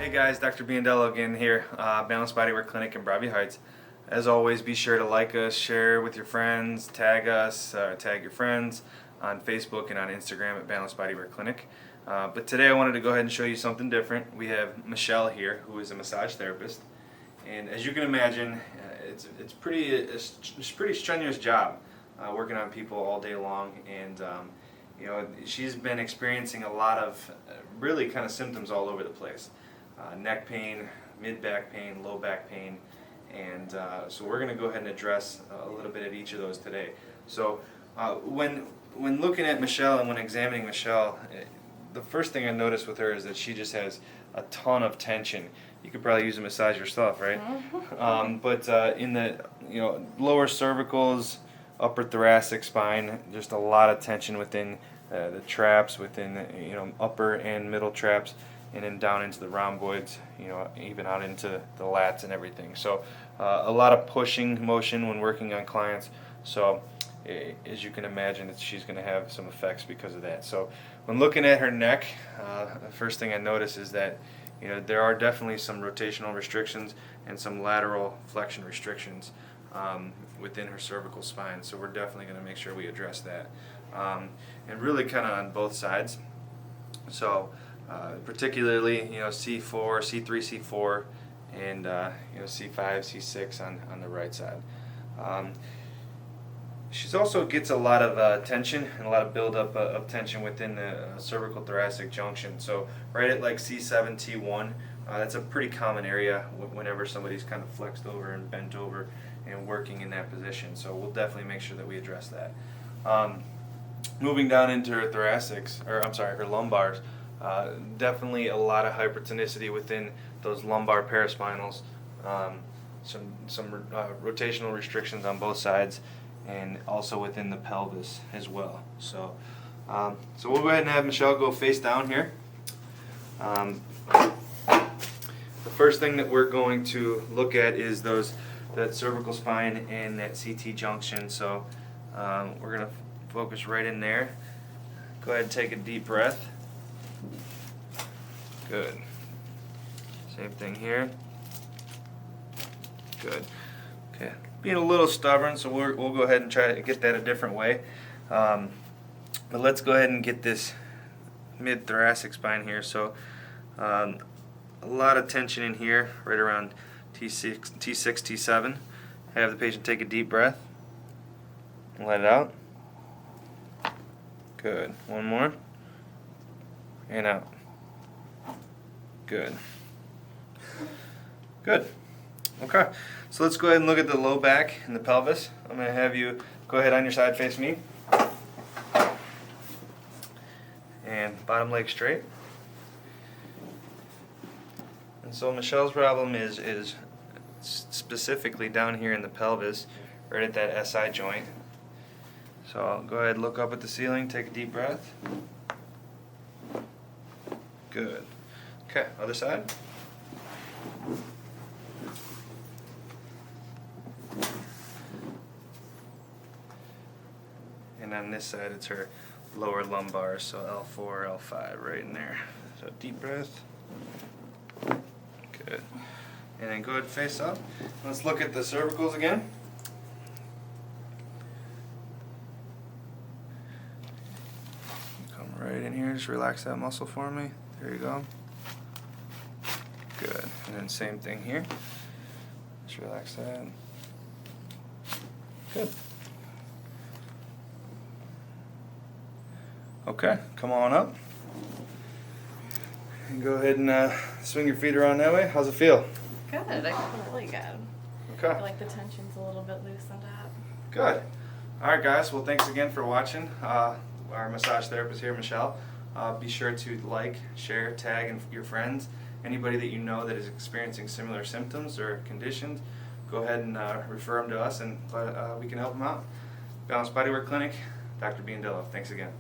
Hey guys, Dr. Biondillo again here, Balanced Bodywork Clinic in Broadview Heights. As always, be sure to like us, share with your friends, tag us, tag your friends on Facebook and on Instagram at Balanced Bodywork Clinic. But today I wanted to go ahead and show you something different. We have Michelle here, who is a massage therapist. And as you can imagine, it's a pretty strenuous job working on people all day long. And you know, she's been experiencing a lot of really kind of symptoms all over the place. Neck pain, mid-back pain, low back pain, and so we're going to go ahead and address a little bit of each of those today. So when looking at Michelle and when examining Michelle, the first thing I noticed with her is that she just has a ton of tension. You could probably use a massage yourself, right? But in the lower cervicals, upper thoracic spine, just a lot of tension within the traps, within the upper and middle traps, and then down into the rhomboids, even out into the lats and everything. So a lot of pushing motion when working on clients. So as you can imagine, she's going to have some effects because of that. So when looking at her neck, the first thing I notice is that there are definitely some rotational restrictions and some lateral flexion restrictions within her cervical spine. So we're definitely going to make sure we address that, and really kind of on both sides. So particularly C4, C3, C4, and C5, C6 on the right side. She also gets a lot of tension and a lot of buildup of tension within the cervical thoracic junction. So right at like C7, T1, that's a pretty common area whenever somebody's kind of flexed over and bent over and working in that position. So we'll definitely make sure that we address that. Moving down into her thoracics, or I'm sorry, her lumbars, definitely a lot of hypertonicity within those lumbar paraspinals. Some rotational restrictions on both sides, and also within the pelvis as well. So we'll go ahead and have Michelle go face down here. The first thing that we're going to look at is that cervical spine and that CT junction. So we're going to focus right in there. Go ahead and take a deep breath. Good. Same thing here. Good. Okay. Being a little stubborn, so we'll go ahead and try to get that a different way. But let's go ahead and get this mid-thoracic spine here. So a lot of tension in here, right around T6, T7. Have the patient take a deep breath and let it out. Good. One more. And out. Good. Good. Okay. So let's go ahead and look at the low back and the pelvis. I'm going to have you go ahead on your side, face me. And bottom leg straight. And so Michelle's problem is specifically down here in the pelvis, right at that SI joint. So I'll go ahead and look up at the ceiling, take a deep breath. Good. Okay, other side. And on this side, it's her lower lumbar, so L4, L5, right in there. So deep breath. Good. And then go ahead and face up. Let's look at the cervicals again. Come right in here, just relax that muscle for me. There you go. Good. And then same thing here. Just relax that. Good. Okay, come on up. And go ahead and swing your feet around that way. How's it feel? Good. I feel really good. Okay. I feel like the tension's a little bit loosened up. Good. All right, guys. Well, thanks again for watching. Our massage therapist here, Michelle. Be sure to like, share, tag your friends. Anybody that you know that is experiencing similar symptoms or conditions, go ahead and refer them to us, and we can help them out. Balanced Bodywork Clinic, Dr. Biondillo. Thanks again.